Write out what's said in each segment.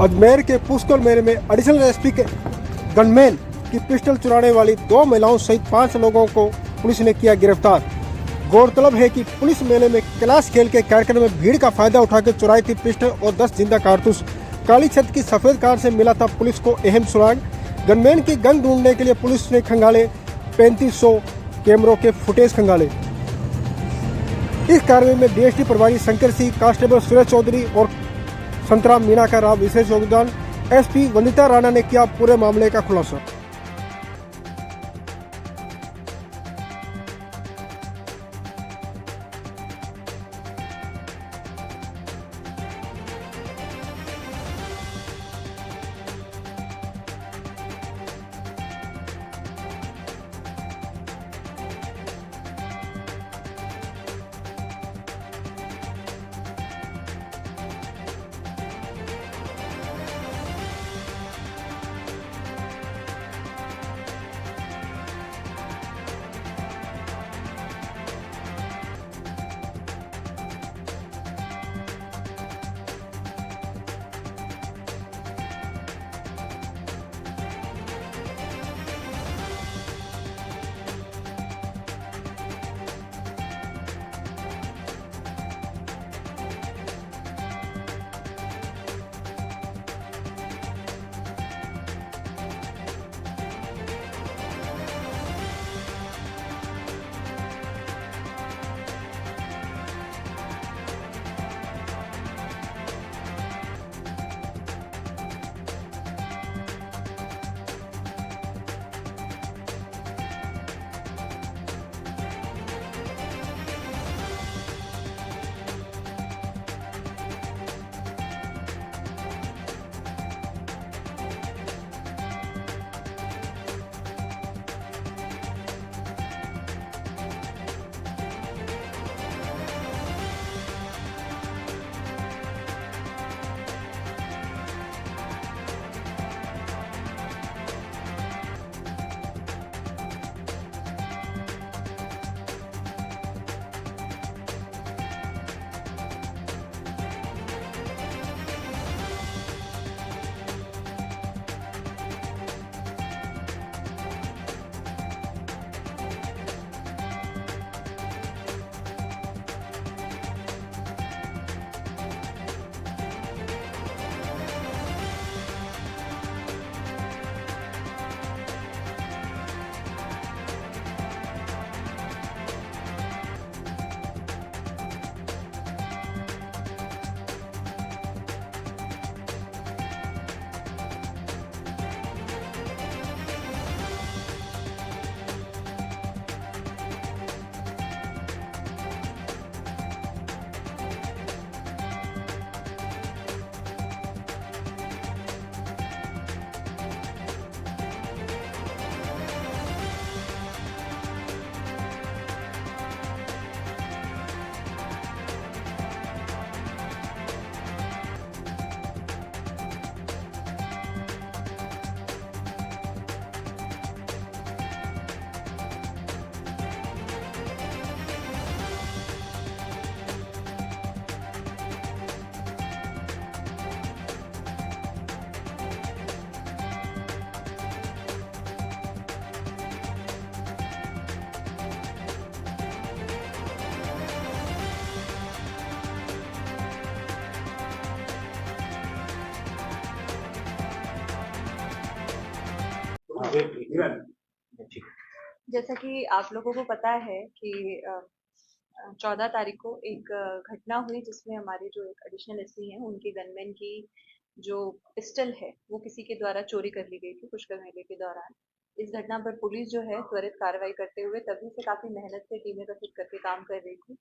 अजमेर के पुष्कर मेले में एडिशनल एसपी के गनमैन की पिस्टल चुराने वाली 2 महिलाओं सहित 5 लोगों को पुलिस ने किया गिरफ्तार। गौरतलब है कि पुलिस मेले में कैलाश खेल के कार्यक्रम में भीड़ का फायदा उठाकर चुराई थी पिस्टल और 10 जिंदा कारतूस। काली छत की सफेद कार से मिला था पुलिस को अहम सुराग। गनमैन की गन ढूंढने के लिए पुलिस ने खंगाले 3500 कैमरों के फुटेज खंगाले। इस कार्रवाई में डीएसपी प्रभारी शंकर सिंह, कांस्टेबल सुरेश चौधरी और संतराम मीना का रहा विशेष योगदान। एसपी वंदिता राणा ने किया पूरे मामले का खुलासा। जैसा कि आप लोगों को पता है कि 14 तारीख को एक घटना हुई जिसमें हमारे जो एक एडिशनल एसपी हैं उनके गनमैन की जो पिस्टल है वो किसी के द्वारा चोरी कर ली गई थी पुष्कर मेले के दौरान। इस घटना पर पुलिस जो है त्वरित कार्रवाई करते हुए तभी से काफी मेहनत से टीमें गठित करके काम कर रही थी।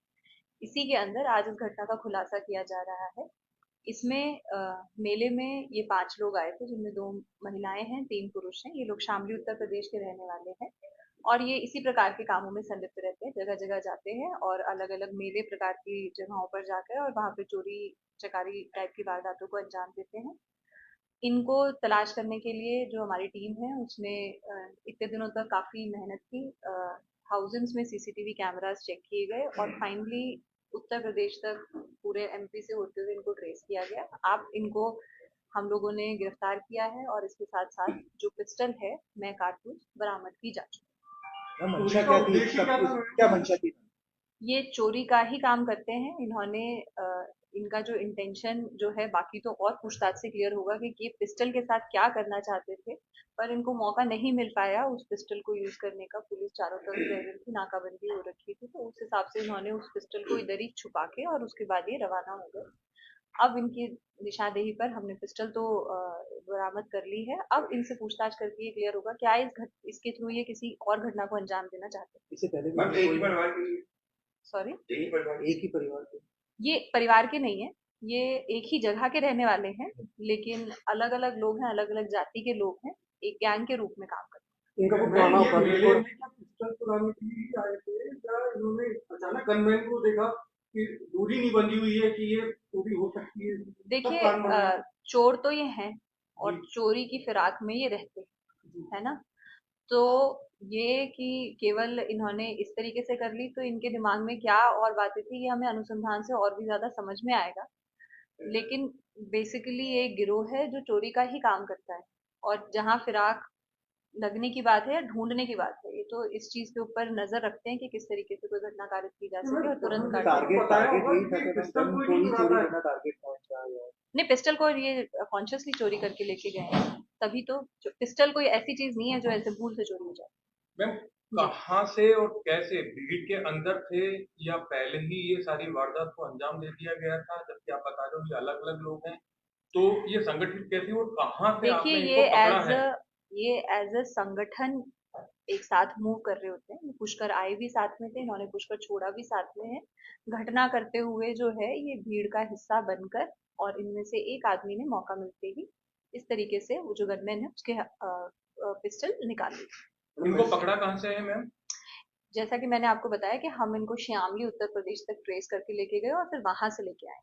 इसी के अंदर आज इस घटना का खुलासा किया जा रहा है। इसमें मेले में ये 5 लोग आए थे जिनमें 2 महिलाएं हैं, 3 पुरुष हैं। ये लोग शामली उत्तर प्रदेश के रहने वाले हैं और ये इसी प्रकार के कामों में संलिप्त रहते हैं, जगह जगह जाते हैं और अलग अलग मेले प्रकार की जगहों पर जाकर और वहां पे चोरी चकारी टाइप की वारदातों को अंजाम देते हैं। इनको तलाश करने के लिए जो हमारी टीम है उसने इतने दिनों तक काफी मेहनत की। थाउजेंड्स में सीसीटीवी कैमरास चेक किए गए और फाइनली उत्तर प्रदेश तक पूरे एमपी से होते हुए इनको ट्रेस किया गया। आप इनको हम लोगों ने गिरफ्तार किया है और इसके साथ साथ जो पिस्टल है मैं कारतूस बरामद की जा चुकी मैम मंशा क्या थी, क्या मंशा थी? ये चोरी का ही काम करते हैं इन्होंने। इनका जो इंटेंशन जो है बाकी तो और पूछताछ से क्लियर होगा कि ये पिस्टल के साथ क्या करना चाहते थे, पर इनको मौका नहीं मिल पाया उस पिस्टल को यूज करने का। पुलिस चारों तरफ रह रही थी, नाकाबंदी हो रखी थी, तो उस हिसाब से इन्होंने उस पिस्टल को इधर ही छुपा के और उसके बाद ये रवाना हो गए। अब इनकी निशानदेही पर हमने पिस्टल तो बरामद कर ली है। अब इनसे पूछताछ करके ये क्लियर होगा क्या इसके थ्रू ये किसी और घटना को अंजाम देना चाहते हैं। इससे पहले मैम एक ही परिवार की सॉरी, एक ही परिवार के ये परिवार के नहीं है, ये एक ही जगह के रहने वाले हैं, लेकिन अलग अलग लोग हैं, अलग अलग जाति के लोग हैं, एक गैंग के रूप में काम करते हैं। इनका कोई मैम पुराना ये मेले और में क्या पिस्टल चुराने के लिए ही आए थे या इन्होंने अचानक गनमैन को देखा कि दूरी नहीं बंधी हुई है कि ये चोरी हो सकती है, तब देखिए प्लान बनाया? चोर तो ये हैं और जी। चोरी की फिराक में ये रहते हैं, है ना। तो ये कि केवल इन्होंने इस तरीके से कर ली, तो इनके दिमाग में क्या और बातें थी ये हमें अनुसंधान से और भी ज्यादा समझ में आएगा। लेकिन बेसिकली ये एक गिरोह है जो चोरी का ही काम करता है, और जहां फिराक लगने की बात है या ढूंढने की बात है, ये तो इस चीज के ऊपर नजर रखते हैं कि किस तरीके से कोई घटना कारित की जा सके और तुरंत काट टारगेट बताया टारगेट होगा यही था कि कि पिस्टल गन कोई को नहीं ही चुराता चोरी है। करना टारगेट था या नहीं, पिस्टल को ये कॉन्शियसली चोरी करके लेके गए हैं, तभी तो। पिस्टल कोई ऐसी चीज नहीं है जो ऐसे भूल से चोरी हो जाए। मैम जी। कहाँ से और कैसे भीड़ के अंदर थे या पहले ही ये सारी वारदात को अंजाम दे दिया गया था, जबकि आप बता रहे हो ये अलग अलग लोग हैं, तो ये संगठित कैसे और कहाँ से देखिए आपने इनको पकड़ा है? ये एज अ संगठन एक साथ मूव कर रहे होते हैं। पुष्कर आए भी साथ में थे, इन्होंने पुष्कर छोड़ा भी साथ में है। घटना करते हुए जो है ये भीड़ का हिस्सा बनकर, और इनमें से एक आदमी ने मौका मिलते ही इस तरीके से वो जो गनमैन है उसके पिस्टल निकाल ली। इनको पकड़ा कहाँ से है मैम? जैसा कि मैंने आपको बताया कि हम इनको श्यामली उत्तर प्रदेश तक ट्रेस करके लेके गए और फिर वहां से लेके आए।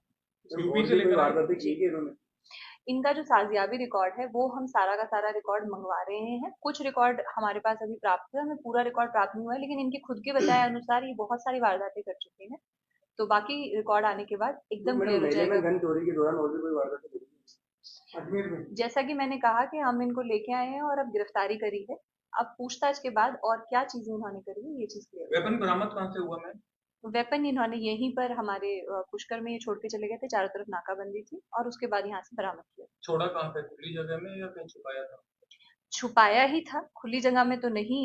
यूपी से लेकर आए? वारदातें की है इन्होंने? इनका जो साजियाबी रिकॉर्ड है वो हम सारा का सारा रिकॉर्ड मंगवा रहे हैं। कुछ रिकॉर्ड हमारे पास अभी प्राप्त हुआ, हमें पूरा रिकॉर्ड प्राप्त नहीं हुआ है, लेकिन इनके खुद के बताए अनुसार ये बहुत सारी वारदातें कर चुके हैं। तो बाकी रिकॉर्ड आने के बाद एकदम मैडम क्लियर हो मेले में जाएगा। गन चोरी के दौरान और भी कोई वारदातें हुई हैं? अजमेर में जैसा कि मैंने कहा कि हम इनको लेके आए हैं और अब गिरफ्तारी करी है। अब पूछताछ के बाद और क्या चीजें इन्होंने करी है ये चीज क्लियर। वेपन बरामद कहाँ से हुआ मैम? वेपन इन्होंने यहीं पर हमारे पुष्कर में ये छोड़ के चले गए थे, चारों तरफ नाकाबंदी थी, और उसके बाद यहाँ से बरामद किया। छोड़ा कहाँ पे, खुली जगह में या कहीं छुपाया था? छुपाया ही था, खुली जगह में तो नहीं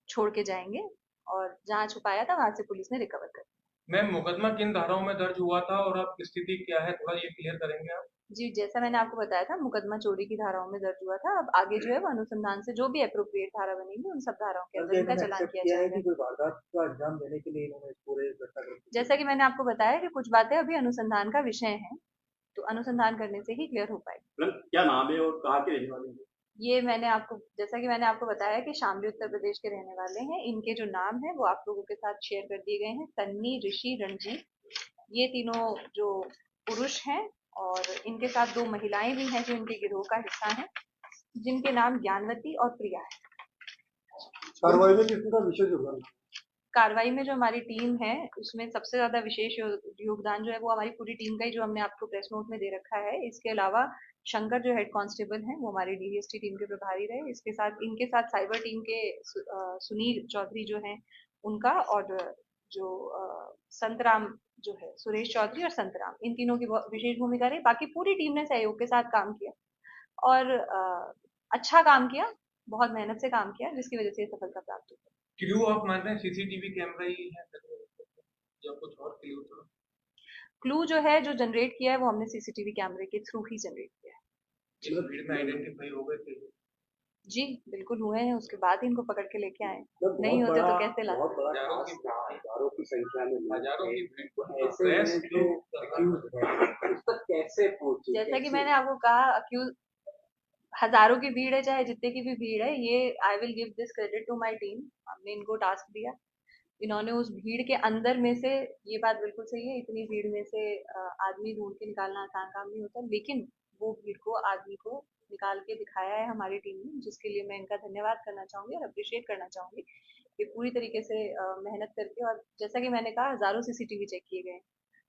छोड़ के जाएंगे, और जहाँ छुपाया था वहां से पुलिस ने रिकवर कर लिया। मैम मुकदमा किन धाराओं में दर्ज हुआ था और अब स्थिति क्या है, थोड़ा ये क्लियर करेंगे आप? जी, जैसा मैंने आपको बताया था, मुकदमा चोरी की धाराओं में दर्ज हुआ था। अब आगे जो है वो अनुसंधान से जो भी अप्रोप्रिएट धारा बनेगी उन सब धाराओं के अंदर इनका इन्होंने चालान एक्सेप्ट किया किया है जाएगा। कि कोई वारदात का अंजाम देने के लिए इन्होंने इस पूरे घटनाक्रम को जैसा कि मैंने आपको बताया कि कुछ बातें अभी अनुसंधान का विषय है, तो अनुसंधान करने से ही क्लियर हो पाएगा। मैम क्या नाम है और कहाँ के रहने वाले हैं? ये मैंने आपको, जैसा कि मैंने आपको बताया कि शामली उत्तर प्रदेश के रहने वाले हैं। इनके जो नाम है वो आप लोगों के साथ शेयर कर दिए गए हैं। तन्नी, ऋषि, रणजीत, ये तीनों जो पुरुष हैं, और इनके साथ दो महिलाएं भी हैं जो इनके गिरोह का हिस्सा हैं, जिनके नाम ज्ञानवती और प्रिया है। कार्रवाई में किसका विशेष योगदान? कार्रवाई में जो हमारी टीम है उसमें सबसे ज्यादा विशेष योगदान जो है वो हमारी पूरी टीम का ही, जो हमने आपको प्रेस नोट में दे रखा है। इसके अलावा शंकर जो हेड कांस्टेबल हैं वो हमारी डीवीएसटी टीम के प्रभारी रहे। इसके साथ इनके साथ साइबर टीम के सुनील चौधरी जो हैं उनका, और जो संतराम जो है, सुरेश चौधरी और संतराम, इन तीनों की विशेष भूमिका रही। बाकी पूरी टीम ने सहयोग के साथ काम किया और अच्छा काम किया, बहुत मेहनत से काम किया, जिसकी वजह से ये सफलता प्राप्त हुई। क्लू आप मान रहे हैं सीसीटीवी कैमरा ही है या कुछ और क्लू था? क्लू जो है जो जनरेट किया है वो हमने सीसीटीवी कैमरे के थ्रू ही जनरेट किया है। इस भीड़ में आइडेंटिफाई हो गए थे? जी बिल्कुल हुए हैं, उसके बाद ही इनको पकड़ के लेके आए। बहुत नहीं होते बड़ा तो कैसे लाते। बहुत बड़ा हजारों टास्क की था, हजारों की संख्या में लोग हजारों थे। की भीड़ तो तो ऐसे प्रेस में जो क्लू accused है, उस तक कैसे पहुंचे? जैसा कि कैसे? मैंने आपको कहा, अक्यूज हजारों की भीड़ है, चाहे जितने की भी भीड़ है, ये I will give this credit to my team. हमने इनको टास्क दिया, इन्होंने उस भीड़ के अंदर में से, ये बात बिल्कुल सही है, इतनी भीड़ में से आदमी ढूंढ के निकालना आसान काम नहीं होता, लेकिन वो भीड़ को, आदमी को निकाल के दिखाया है हमारी टीम ने, जिसके लिए मैं इनका धन्यवाद करना चाहूंगी और अप्रिशिएट करना चाहूंगी कि पूरी तरीके से मेहनत करके। और जैसा कि मैंने कहा, हजारों सीसीटीवी चेक किए गए हैं,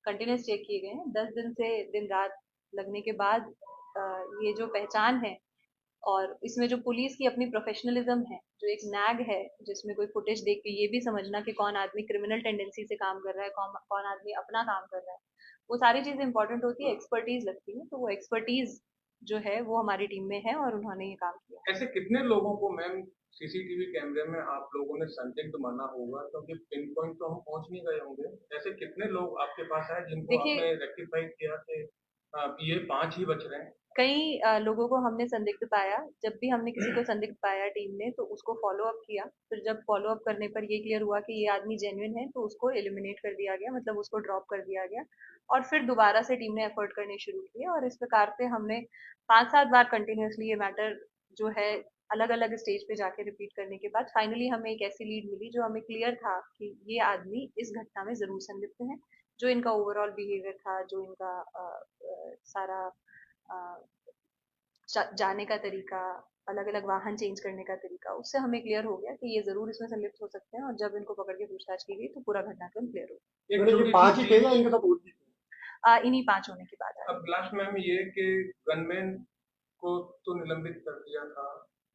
कंटिन्यूस चेक किए गए हैं, 10 दिन से दिन रात लगने के बाद ये जो पहचान है और इसमें जो पुलिस की अपनी प्रोफेशनलिज्म है, जो एक नैग है, जिसमें कोई फुटेज देख के ये भी समझना कि कौन आदमी क्रिमिनल टेंडेंसी से काम कर रहा है, कौन आदमी अपना काम कर रहा है, वो सारी चीजें इंपॉर्टेंट होती है, एक्सपर्टीज लगती है। तो वो एक्सपर्टीज जो है वो हमारी टीम में है और उन्होंने ये काम किया। ऐसे कितने लोगों को मैम सीसीटीवी कैमरे में आप लोगों ने संदिग्ध माना होगा, क्योंकि पिन पॉइंट तो हम पहुंच नहीं गए होंगे। ऐसे कितने लोग आपके पास आए जिनको देखिए, आपने रेक्टिफाई किया कि ये 5 ही बच रहे हैं? कई लोगों को हमने संदिग्ध पाया। जब भी हमने किसी को संदिग्ध पाया टीम ने, तो उसको फॉलो अप किया। फिर जब फॉलो अप करने पर ये क्लियर हुआ कि ये आदमी जेन्युइन है, तो उसको एलिमिनेट कर दिया गया, मतलब उसको ड्रॉप कर दिया गया। और फिर दोबारा से टीम ने एफर्ट करने शुरू किए और इस प्रकार से हमने 5-7 बार कंटिन्यूअसली ये मैटर जो है अलग अलग स्टेज पे जाके रिपीट करने के बाद फाइनली हमें एक ऐसी लीड मिली जो हमें क्लियर था कि ये आदमी इस घटना में जरूर संलिप्त है। जो इनका ओवरऑल बिहेवियर था, जो इनका सारा जाने का तरीका, अलग अलग वाहन चेंज करने का तरीका, उससे हमें क्लियर हो गया कि ये जरूर इसमें संलिप्त हो सकते हैं। और जब इनको पकड़ के पूछताछ की गई तो पूरा घटनाक्रम क्लियर हो एक मतलब ये छोटी 5 सी ही थे चीज, या इनके साथ और भी थे? गया। इन्हीं 5 होने की बात आई। अब लास्ट मैम ये कि गनमैन को तो निलंबित कर दिया था,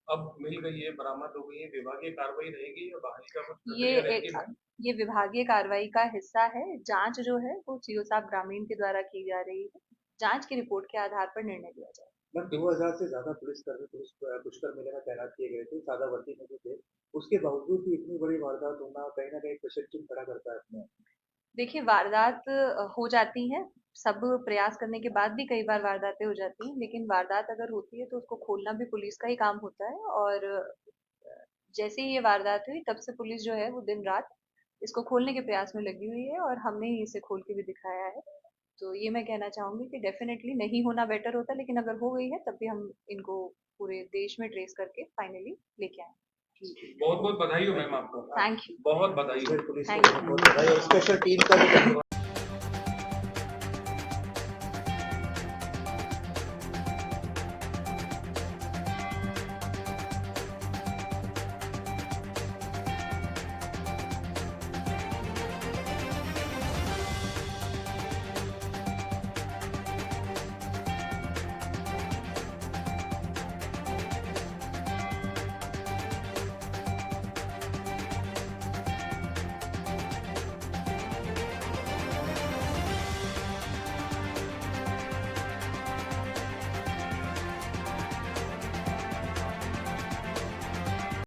अब मिल गई है, बरामद हो गई है, विभागीय कार्रवाई रहेगी या बाहरी का कुछ ये प्रक्रिया रहेगी मैम? ये विभागीय कार्रवाई का हिस्सा है। जांच जो है वो सीओ साहब ग्रामीण के द्वारा की जा रही है। जांच की रिपोर्ट के आधार पर निर्णय लिया जाए। मैम 2000 से ज्यादा पुलिसकर्मी पुष्कर मेले में तैनात किए गए थे, सादा वर्दी में भी थे। उसके बावजूद भी इतनी बड़ी वारदात होना कहीं ना कहीं क्वेश्चन चिन्ह खड़ा करता है अपने। देखिए, वारदात हो जाती है, सब प्रयास करने के बाद भी कई बार वारदातें हो जाती हैं, लेकिन वारदात अगर होती है तो उसको खोलना भी पुलिस का ही काम होता है। और जैसे ही ये वारदात हुई तब से पुलिस जो है वो दिन रात इसको खोलने के प्रयास में लगी हुई है और हमने ही इसे खोल के भी दिखाया है। तो ये मैं कहना चाहूंगी कि डेफिनेटली नहीं होना बेटर होता, लेकिन अगर हो गई है तब भी हम इनको पूरे देश में ट्रेस करके फाइनली लेके आए। बहुत बहुत बधाई हो मैम आपको। Thank you. बहुत बधाई हो। पुलिस Thank को बहुत बधाई और स्पेशल टीम का भी